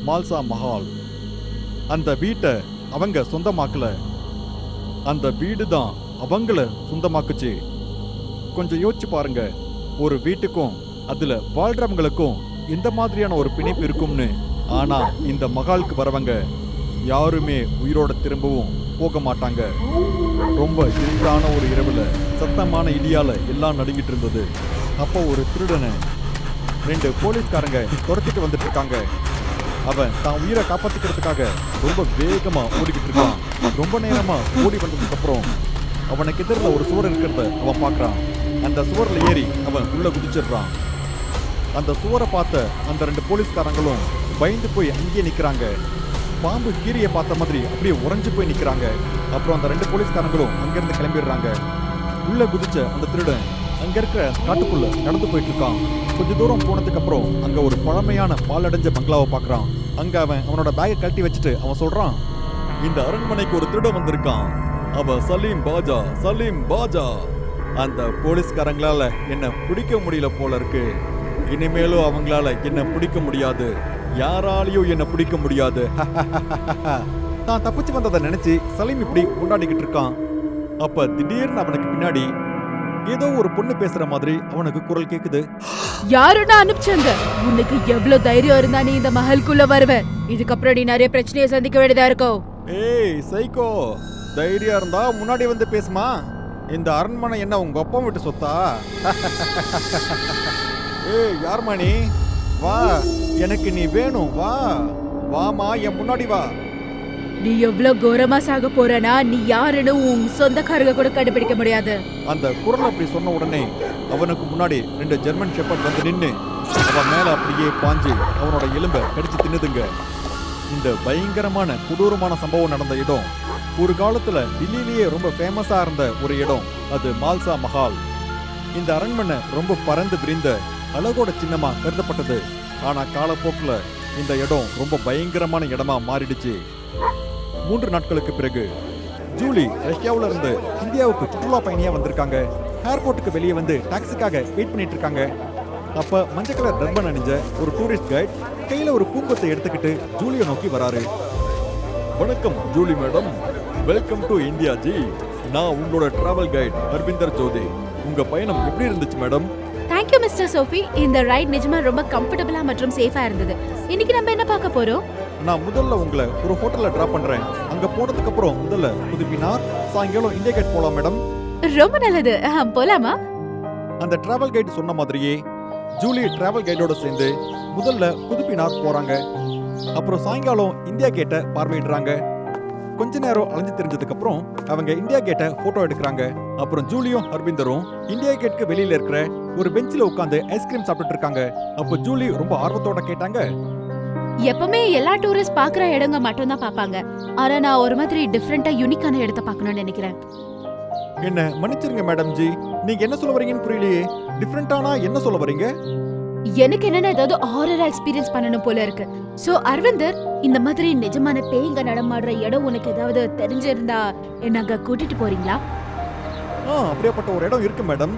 மால்சா மஹால். அந்த வீட்டை அவங்க சொந்தமாக்கல, அந்த வீடு தான் அவங்கள சொந்தமாக்குச்சு. கொஞ்சம் யோசிச்சு பாருங்க, ஒரு வீட்டுக்கும் அதுல வாழ்றவங்களுக்கும் எந்த மாதிரியான ஒரு பிணைப்பு இருக்கும்னு. ஆனா இந்த மகாலுக்கு வரவங்க யாருமே உயிரோட திரும்பவும் போக மாட்டாங்க. ரொம்ப இருட்டான ஒரு இரவுல சத்தமான இடியால எல்லாம் நடுங்கிட்டு இருந்தது. அப்போ ஒரு திருடனை 2 போலீஸ்காரங்க துரத்திட்டு வந்துட்டு இருக்காங்க. அவன் தான் உயிரை காப்பாத்திக்கிறதுக்காக ரொம்ப வேகமா ஓடிக்கிட்டு இருக்கான். ரொம்ப நேரமா ஓடி வந்ததுக்கு அப்புறம் அவனுக்கு எதிரில் ஒரு சுவர் இருக்கிறத அவன் பார்க்கறான். அந்த சுவர்ல ஏறி அவன் உள்ள குதிச்சிடுறான். அந்த சுவரை பார்த்த அந்த 2 போலீஸ்காரங்களும் பயந்து போய் அங்கேயே நிக்கிறாங்க. பாம்பு கீரியை பார்த்த மாதிரி அப்படியே உறைஞ்சு போய் நிக்கிறாங்க. அப்புறம் அந்த 2 போலீஸ்காரங்களும் அங்கிருந்து கிளம்பிடுறாங்க. உள்ள குதிச்ச அந்த திருடன் அங்க இருக்கிற காட்டுக்குள்ள நடந்து போயிட்டு இருக்கான். கொஞ்ச தூரம் போனதுக்கு அப்புறம் அங்க ஒரு பழமையான பாலடைஞ்ச பங்களாவை பார்க்கறான். அங்க அவன் அவனோட பேக்கை கழட்டி வச்சுட்டு அவன் சொல்றான், இந்த அரண்மனைக்கு ஒரு திருடன் வந்திருக்கான். அவன் சலீம் பாஜா, சலீம் பாஜா. அந்த போலீஸ்காரங்களால என்ன பிடிக்க முடியல போல இருக்கு. இனிமேலும் அவங்களால என்ன பிடிக்க முடியாது, யாராலையும் என்ன பிடிக்க முடியாது. தான் தப்பிச்சு வந்ததை நினைச்சு சலீம் இப்படி கொண்டாடிக்கிட்டு இருக்கான். அப்ப திடீர்னு அவனுக்கு பின்னாடி ஏதோ ஒரு பொண்ணு பேசுற மாதிரி அவனுக்கு குரல் கேக்குது. யாருன்னா அனுப்பிச்சாங்க? உனக்கு எவ்வளவு தைரியம் இருந்தா நீ இந்த மஹலுக்குள்ள வருவ? இதுக்கப்புறம் நீ நிறைய பிரச்சனையை சந்திக்க வேண்டியதா இருக்கும். ஏய் சைக்கோ, தைரியம் இருந்தா முன்னாடி வந்து பேசுமா. இந்த அரண்மனை என்ன உங்க அப்பா விட்டு சொத்தா? ஏய் யார்மா நீ? வா, எனக்கு நீ வேணும். வா வாமா, என் முன்னாடி வா. நீ எவ்வளவு கோரமா சாக போறனா நீ யாருன்னு உன் சொந்தக்காரங்க கூட கண்டுபிடிக்க முடியாது. அந்த குரல் அப்படி சொன்ன உடனே அவனுக்கு முன்னாடி 2 ஜெர்மன் ஷெப்பர்ட் வந்து நின்னு அவன் மேல அப்படியே பாஞ்சு அவனோட எலும்பை கடிச்சு தின்னுதுங்க. இந்த பயங்கரமான கொடூரமான சம்பவம் நடந்த இடம் ஒரு காலத்துல தில்லியிலேயே ரொம்ப ஃபேமஸா இருந்த ஒரு இடம். அது மால்சா மஹால். இந்த அரண்மனை ரொம்ப பறந்து விரிந்த அழகோட சின்னமா கருதப்பட்டது. ஆனா காலப்போக்குல இந்த இடம் ரொம்ப பயங்கரமான இடமா மாறிடுச்சு. 3 நாட்களுக்கு பிறகு ஜூலி ரஷ்யாவுல இருந்து இந்தியாவுக்கு சுற்றுலா பயணியா வந்திருக்காங்க. ஏர்போர்ட்டுக்கு வெளியே வந்து டாக்ஸிக்காக வெயிட் பண்ணிட்டு இருக்காங்க. அப்ப மஞ்சள் கலர் டர்பன் அணிஞ்ச ஒரு டூரிஸ்ட் கைட் கையில ஒரு பூங்கொத்தை எடுத்துக்கிட்டு ஜூலியை நோக்கி வராரு. வணக்கம் Julie madam, welcome to India G. நான் உங்களோட டிராவல் கைட் ஹர்பிந்தர் ஜோதி. உங்க பயணம் எப்படி இருந்துச்சு மேடம்? Thank you mister Sophie. இந்த ரைட் நிஜமா ரொம்ப கம்ஃபர்டபுளா மற்றும் சேஃபா இருந்தது. இன்னைக்கு நம்ம என்ன பார்க்க போறோம்? நான் முதல்ல உங்களை ஒரு ஹோட்டல்ல டிராப் பண்றேன். அங்க போனதுக்கு அப்புறம் முதல்ல புதுப்பினார், சாயங்காலம் இந்தியா கேட் போலாம் மேடம். ரொம்ப நல்லது, போலாமா? அந்த டிராவல் கைடு சொன்ன மாதிரியே ஜூலி டிராவல் கைடோட சேர்ந்து முதல்ல புதுப்பினார் போறாங்க. அப்புறம் சாயங்காலம் இந்தியா கேட்டை பார்வையிடுறாங்க. கொஞ்ச நேரம் அலைஞ்சு தெரிஞ்சதுக்கு அப்புறம் அவங்க இந்தியா கேட்டை போட்டோ எடுக்கிறாங்க. அப்புறம் ஜூலியும் ஹர்பிந்தரும் இந்தியா கேட்க்கு வெளியில இருக்கிற ஒரு பெஞ்சில உட்கார்ந்து ஐஸ்கிரீம் சாப்பிட்டு இருக்காங்க. அப்போ ஜூலி ரொம்ப ஆர்வத்தோட கேட்டாங்க, எப்பவுமே எல்லா டூரிஸ்ட் பாக்குற இடங்க மட்டும் தான் பாப்பாங்க, ஆனா நான் ஒரு மாதிரி டிஃபரெண்டா யூனிக்கான இடத்தை பார்க்கணும்னு நினைக்கிறேன். என்ன மன்னிச்சிருங்க மேடம் ஜி, நீங்க என்ன சொல்ல வரீங்கன்னு புரியலையே. டிஃபரெண்டானா என்ன சொல்ல வரீங்க? எனக்கு என்னன்னா ஏதாவது ஹாரரா எக்ஸ்பீரியன்ஸ் பண்ணணும் போல இருக்கு. சோ அரவிந்தர், இந்த மாதிரி நிஜமான பேய்ங்க நடமாடுற இடம் உனக்கு ஏதாவது தெரிஞ்சிருந்தா என்ன அங்க கூட்டிட்டு போறீங்களா? அப்படியாப்பட்ட ஒரு இடம் இருக்கு மேடம்.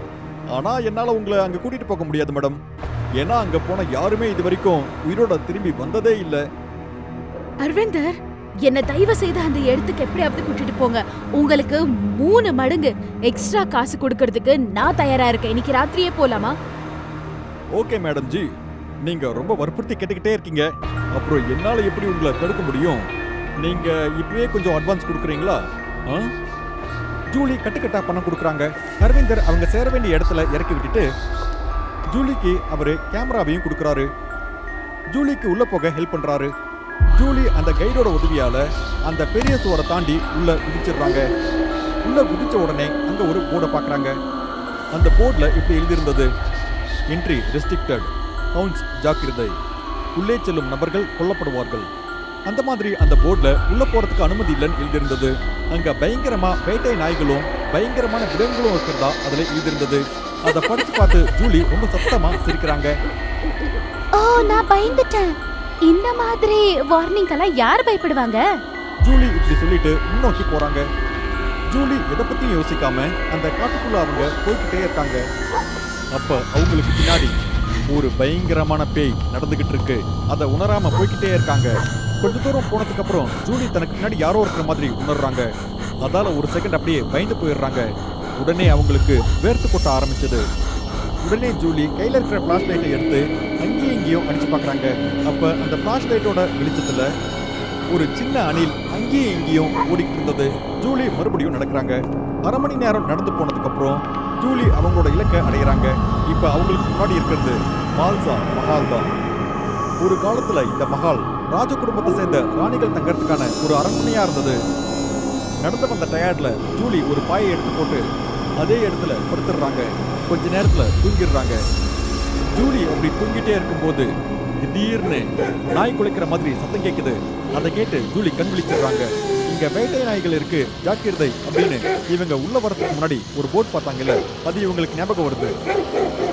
ஆனா என்னால உங்களை அங்க கூட்டிட்டு போக முடியாது மேடம். ஏன்னா அங்க போன யாருமே இது வரைக்கும் உயிரோட திரும்பி வந்ததே இல்ல. அரவிந்தர், என்ன தயவு செய்து அந்த இடத்துக்கு எப்படியாவது கூட்டிட்டு போங்க. உங்களுக்கு 3 மடங்கு எக்ஸ்ட்ரா காசு கொடுக்கறதுக்கு நான் தயாரா இருக்கேன். இன்னைக்கு ராத்திரியே போலாமா? ஓகே மேடம் ஜி, நீங்க ரொம்ப வற்புறுத்தி கேட்டுக்கிட்டே இருக்கீங்க. அப்புறம் என்னால எப்படி உங்களை தடுக்க முடியும்? நீங்க இப்பவே கொஞ்சம் அட்வான்ஸ் கொடுக்குறீங்களா? ஜூலி கட்டுக்கட்டா பணம் கொடுக்குறாங்க. அரவிந்தர் அவங்க சேர வேண்டிய இடத்துல இறக்கி விட்டுட்டு ஜூலிக்கு அவரு கேமராவையும் கொடுக்குறாரு. ஜூலிக்கு உள்ள போக ஹெல்ப் பண்றாரு. ஜூலி அந்த கைடோட உதவியால அந்த பெரிய சுவரை தாண்டி உள்ள குதிச்சிடுறாங்க. உள்ள குதிச்ச உடனே அங்க ஒரு போர்டை பாக்குறாங்க. அந்த போர்ட்ல இப்படி எழுதியிருந்தது, என்ட்ரி ரெஸ்ட்ரிக்டட், கவுன்ஸ் ஜாக்கிரதை, உள்ளே செல்லும் நபர்கள் கொல்லப்படுவார்கள். அந்த மாதிரி அந்த போர்ட்ல உள்ள போறதுக்கு அனுமதி இல்லைன்னு எழுதியிருந்தது. அங்க பயங்கரமா வேட்டை நாய்களும் பயங்கரமான விலங்குகளும் இருக்கிறதா அதுல எழுதியிருந்தது. அதை படிச்சு பார்த்து ஜூலி ரொம்ப சத்தமா சிரிக்கிறாங்க. ஓ, நான் பயந்துட்டேன். இந்த மாதிரி வார்னிங் எல்லாம் யார் பயப்படுவாங்க? ஜூலி இப்படி சொல்லிட்டு முன்னோக்கி போறாங்க. ஜூலி எதை பத்தியும் யோசிக்காம அந்த காட்டுக்குள்ள அவங்க போய்கிட்டே இருக்காங்க. அப்ப அவங்களுக்கு பின்னாடி ஒரு பயங்கரமான பேய் நடந்துகிட்டு இருக்கு. அதை உணராம போய்கிட்டே இருக்காங்க. கொஞ்ச தூரம் போனதுக்கு அப்புறம் ஜூலி தனக்கு முன்னாடி யாரோ இருக்கிற மாதிரி உணர்றாங்க. அதால ஒரு செகண்ட் அப்படியே பயந்து போயிடுறாங்க. உடனே அவங்களுக்கு வேர்த்து கொட்ட ஆரம்பிச்சது. உடனே ஜூலி கையில இருக்கிற பிளாஷ் லைட்டை எடுத்து அங்கேயும் இங்கேயும் அடிச்சு பார்க்கறாங்க. அப்ப அந்த பிளாஷ் லைட்டோட வெளிச்சத்துல ஒரு சின்ன அணில் அங்கேயும் இங்கேயும் ஓடிக்கிட்டு இருந்தது. ஜூலி மறுபடியும் நடக்கிறாங்க. அரை மணி நேரம் நடந்து போனதுக்கு அப்புறம் ஜூலி அவங்களோட இலக்கை அடைகிறாங்க. இப்ப அவங்களுக்கு முன்னாடி இருக்கிறது மால்சா மஹால் தான். ஒரு காலத்துல இந்த மஹால் ராஜ குடும்பத்தை சேர்ந்த ராணிகள் தங்கறதுக்கான ஒரு அரண்மனையா இருந்தது. நடந்து வந்த டயர்ட்ல ஜூலி ஒரு பாயை எடுத்து போட்டு அதே இடத்துல படுத்துடுறாங்க. கொஞ்ச நேரத்துல தூங்கிடுறாங்க. ஜூலி அப்படி தூங்கிட்டே இருக்கும்போது திடீர்னு நாய் குலைக்கிற மாதிரி சத்தம் கேட்குது. அதை கேட்டு ஜூலி கண் விழிச்சிடுறாங்க. இங்க வேட்டை நாய்கள் இருக்கு, ஜாக்கிரதை அப்படின்னு இவங்க உள்ள வரதுக்கு முன்னாடி ஒரு போர்ட் பார்த்தாங்கல்ல, அது இவங்களுக்கு ஞாபகம் வருது.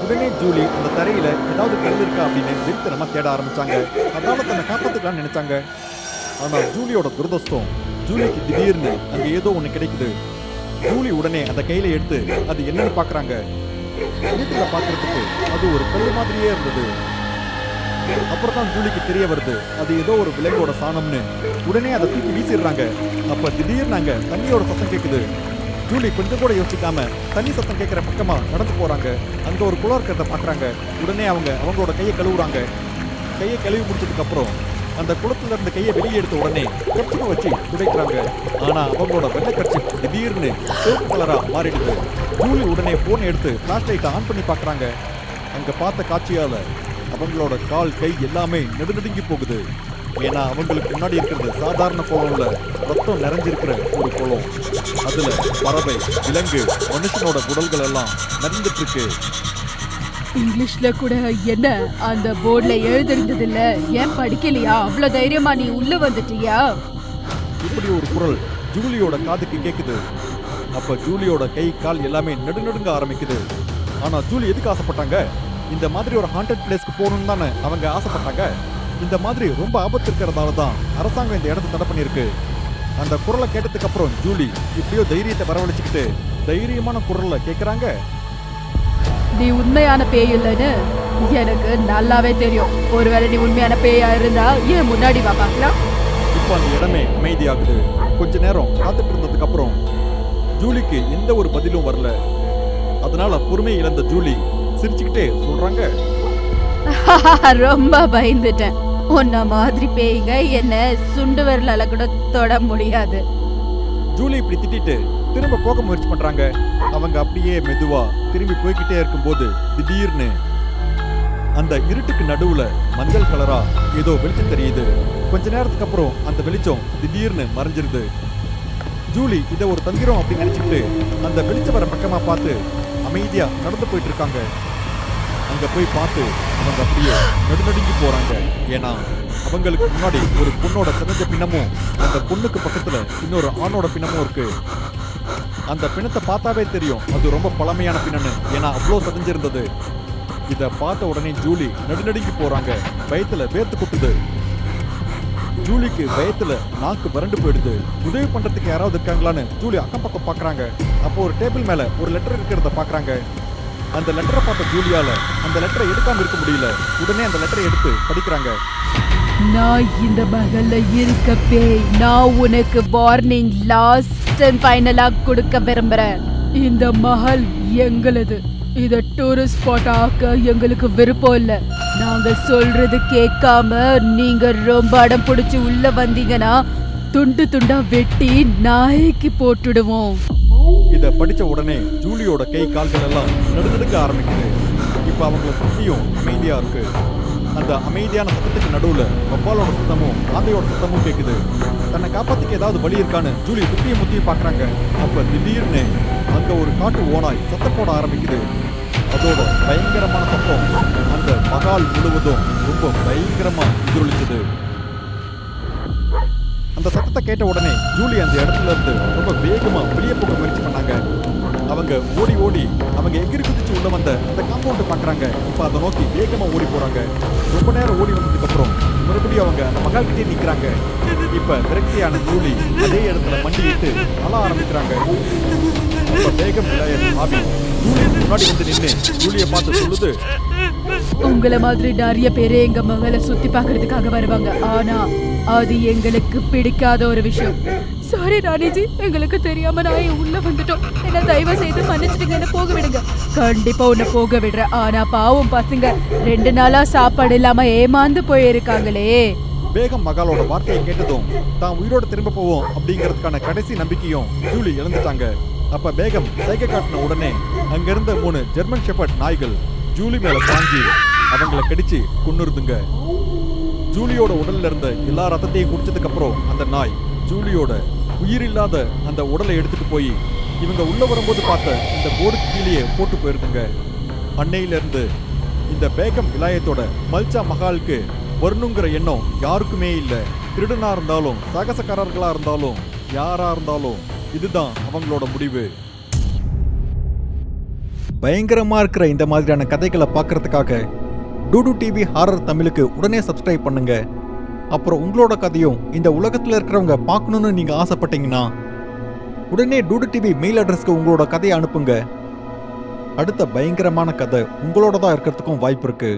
உடனே ஜூலி அந்த தரையில ஏதாவது கல் இருக்கா அப்படின்னு வெறித்தனமா தேட ஆரம்பிச்சாங்க. அதனால தன்னை காப்பாத்துக்கலாம்னு நினைச்சாங்க. ஆனா ஜூலியோட துரதிர்ஷ்டம், ஜூலிக்கு திடீர்னு அங்க ஏதோ ஒண்ணு கிடைக்குது. ஜூலி உடனே அந்த கையில எடுத்து அது என்னன்னு பாக்குறாங்க. வீட்டுல பாக்குறதுக்கு அது ஒரு கல் மாதிரியே இருந்தது. அப்புறம் தான் ஜூலிக்கு தெரிய வருது அது ஏதோ ஒரு விலங்கோட சாணம்னு. உடனே அதை தூக்கி வீசிடுறாங்க. அப்ப திடீர்னு அங்க தண்ணியோட சத்தம் கேக்குது. ஜூலி கொஞ்சம் கூட யோசிக்காம தண்ணி சத்தம் கேட்கிற பக்கமா நடந்து போறாங்க. அங்க ஒரு குளம் இருக்கிறத பாக்குறாங்க. உடனே அவங்களோட கையை கழுவுறாங்க. கையை கழுவி முடிச்சதுக்கு அப்புறம் அந்த குளத்துல இருந்து கையை வெளியே எடுத்த உடனே கர்ச்சிப்பை வச்சு துடைக்கிறாங்க. ஆனா அவங்களோட வெள்ளை கர்ச்சிப் திடீர்னு சிவப்பு கலரா மாறிடுது. ஜூலி உடனே போன் எடுத்து பிளாஷ் லைட்டை ஆன் பண்ணி பாக்குறாங்க. அங்க பார்த்த காட்சியால அவங்களோட கால் கை எல்லாமே நடுநடுங்கி போகுது. ஏன்னா அவங்களுக்கு முன்னாடி இருக்கிறது சாதாரண குளம்ல, ரத்தம் நிறைஞ்சிருக்கிற ஒரு குளம். அதுல பறவை, விலங்கு, மனுஷனோட குடல்கள் எல்லாம் நிறைஞ்சிட்டு இருக்கு. இங்கிலீஷ்ல கூட என்ன அந்த போர்டுல எழுதிருந்தது இல்ல, ஏன் படிக்கலையா? அவ்வளவு தைரியமா நீ உள்ள வந்துட்டியா? இப்படி ஒரு குரல் ஜூலியோட காதுக்கு கேக்குது. அப்ப ஜூலியோட கை கால் எல்லாமே நடுநடுங்க ஆரம்பிக்குது. ஆனா ஜூலி எதுக்கு ஆசைப்பட்டாங்க? இந்த மாதிரி ஒரு ஹாண்டட் பிளேஸ்க்கு போகணும்னு தானே அவங்க ஆசைப்பட்டாங்க. இந்த மாதிரி ரொம்ப ஆபத்து இருக்கிறதால தான் அரசாங்கம் இந்த இடத்தை தடை பண்ணிருக்கு. அந்த குரலை கேட்டதுக்கு அப்புறம் ஜூலி இப்படியோ தைரியத்தை வரவழைச்சுக்கிட்டு தைரியமான குரல்ல கேக்குறாங்க, நீ உண்மையான பேய் இல்லைன்னு எனக்கு நல்லாவே தெரியும். ஒருவேளை நீ உண்மையான பேயா இருந்தா ஏன் முன்னாடி வா பார்க்கலாம். இப்போ அந்த இடமே அமைதியாகுது. கொஞ்ச நேரம் காத்துட்டு இருந்ததுக்கு அப்புறம் ஜூலிக்கு எந்த ஒரு பதிலும் வரல. அதனால பொறுமை இழந்த ஜூலி சிரிச்சுக்கிட்டே சொல்றாங்க, ரொம்ப பயந்துட்டேன். உன்ன மாதிரி பேய்ங்க என்ன சுண்டு விரலால கூட தொட முடியாது. ஜூலி இப்படி திட்டிட்டு திரும்ப போக முயற்சி பண்றாங்க. அவங்க அப்படியே மெதுவா திரும்பி போய்கிட்டே இருக்கும்போது திடீர்னு அந்த இருட்டுக்கு நடுவுல மஞ்சள் கலரா ஏதோ வெளிச்சம் தெரியுது. கொஞ்ச நேரத்துக்கு அப்புறம் அந்த வெளிச்சம் திடீர்னு மறைஞ்சிருது. ஜூலி இதை ஒரு தந்திரம் அப்படின்னு நினைச்சுக்கிட்டு அந்த வெளிச்சம் வர பக்கமா பார்த்து அமைதியா நடந்து போயிட்டு இருக்காங்க. அங்க போய் பார்த்து அவங்க அப்படியே நடுநடுங்கி போறாங்க. ஏன்னா அவங்களுக்கு முன்னாடி ஒரு பொண்ணோட சிறந்த பிணமும் அந்த பொண்ணுக்கு பக்கத்துல இன்னொரு ஆணோட பிணமும் இருக்கு. அந்த பிணத்தை பார்த்தாவே தெரியும் அது ரொம்ப பழமையான பிணன்னு. ஏன்னா அவ்வளோ சதஞ்சிருந்தது. இதை பார்த்த உடனே ஜூலி நடுநடுங்கி போறாங்க. பயத்துல வேர்த்து கொட்டுது. ஜூலிக்கு பயத்துல நாக்கு வறண்டு போயிடுது. உதவி பண்றதுக்கு யாராவது இருக்காங்களான்னு ஜூலி அக்கம் பக்கம் பாக்குறாங்க. அப்போ ஒரு டேபிள் மேல ஒரு லெட்டர் இருக்கிறத பாக்குறாங்க. அந்த லெட்டரை பார்த்த ஜூலியால அந்த லெட்டரை எடுக்காம இருக்க முடியல. உடனே அந்த லெட்டரை எடுத்து படிக்கிறாங்க. நான் இந்த மகள்ல இருக்க பேய். நான் உனக்கு வார்னிங் லாஸ்ட் அண்ட் ஃபைனலா கொடுக்க விரும்புறேன். இந்த மஹல் எங்களது. இத டூரிஸ்ட் ஸ்பாட் ஆக்க எங்களுக்கு விருப்பம் இல்ல. நாங்க சொல்றது கேட்காம நீங்க ரொம்ப அடம் பிடிச்சு உள்ள வந்தீங்கன்னா துண்டு துண்டா வெட்டி நாய்க்கு போட்டுடுவோம். இத படிச்ச உடனே ஜூலியோட கை கால்கள் எல்லாம் நடுநடுங்க ஆரம்பிக்குது. இப்ப அவங்கள சுத்தியும் அமைதியா இருக்கு. அந்த அமைதியான சத்தத்துக்கு நடுவுல வவ்வாலோட சத்தமும் ஆந்தையோட சத்தமும் கேக்குது. தன்னை காப்பாத்துக்கு ஏதாவது வழி இருக்கான்னு ஜூலி சுத்தியும் முத்தியும் பாக்குறாங்க. அப்ப திடீர்னு அங்க ஒரு காட்டு ஓனாய் சத்தம் போட ஆரம்பிக்குது. அதோட பயங்கரமான சத்தம் அந்த மகால் முழுவதும் ரொம்ப பயங்கரமா எதிரொலிச்சது. அந்த சத்தத்தை கேட்ட உடனே ஜூலி அந்த இடத்துல இருந்து ரொம்ப வேகமா வெளியே போக முயற்சி பண்ணாங்க. அவங்க ஓடி ஓடி அவங்க எகிரி குதிச்சு உள்ள வந்த அந்த காம்பவுண்ட் பாக்குறாங்க. இப்ப அதை நோக்கி வேகமா ஓடி போறாங்க. ரொம்ப நேரம் ஓடி வந்ததுக்கு அப்புறம் மறுபடியும் அவங்க அந்த மகால் கிட்டே நிக்கிறாங்க. இப்ப விரக்தியான ஜூலி அதே இடத்துல மண்டிட்டு அழ ஆரம்பிக்கிறாங்க. அப்ப வேகம் விளையாடு ஆவி ஜூலி முன்னாடி வந்து நின்று ஜூலியை பார்த்து சொல்லுது, உங்கள மாதிரி நிறைய பேரு எங்க மகளை சுத்தி பார்க்கிறதுக்காக வருவாங்க. ஆனா அது எங்களுக்கு பிடிக்காத ஒரு விஷயம். சாரி ராணிஜி, எங்களுக்கு தெரியாம நான் உள்ள வந்துட்டோம். என்ன தயவு செய்து மன்னிச்சிடுங்க, என்ன போக விடுங்க. கண்டிப்பா உன்னை போக விடுறேன். ஆனா பாவம் பசங்க 2 நாளா சாப்பாடு இல்லாம ஏமாந்து போயிருக்காங்களே. பேகம் மகாலோட வார்த்தையை கேட்டதும் தான் உயிரோட திரும்ப போவோம் அப்படிங்கிறதுக்கான கடைசி நம்பிக்கையும் ஜூலி இழந்துட்டாங்க. அப்ப பேகம் சைகை காட்டின உடனே அங்கிருந்த 3 ஜெர்மன் ஷெப்பர்ட் நாய்கள் ஜூலி மேல பாஞ்சி அவங்களை கடிச்சு கொன்னுருதுங்க. ஜூலியோட உடல்ல இருந்த எல்லா ரத்தத்தையும் குடிச்சதுக்கு அப்புறம் அந்த நாய் ஜூலியோட உயிரில்லாத அந்த உடலை எடுத்துட்டு போய் இவங்க உள்ள வரும்போது பார்த்த இந்த போர்டுக்கு கீழே போட்டு போயிருதுங்க. அன்னையில இருந்து இந்த பேகம் விலாயத்தோட மல்சா மகாலுக்கு வரணுங்கிற எண்ணம் யாருக்குமே இல்லை. திருடனா இருந்தாலும் சாகசக்காரர்களா இருந்தாலும் யாரா இருந்தாலும் இதுதான் அவங்களோட முடிவு. பயங்கரமா இருக்கிற இந்த மாதிரியான கதைகளை பார்க்கறதுக்காக டூடு டிவி ஹாரர் தமிழுக்கு உடனே சப்ஸ்கிரைப் பண்ணுங்க. அப்புறம் உங்களோட கதையும் இந்த உலகத்தில் இருக்கிறவங்க பார்க்கணுன்னு நீங்க ஆசைப்பட்டீங்கன்னா உடனே டூடு டிவி மெயில் அட்ரஸ்க்கு உங்களோட கதையை அனுப்புங்க. அடுத்த பயங்கரமான கதை உங்களோட தான் இருக்கிறதுக்கும் வாய்ப்பு இருக்கு.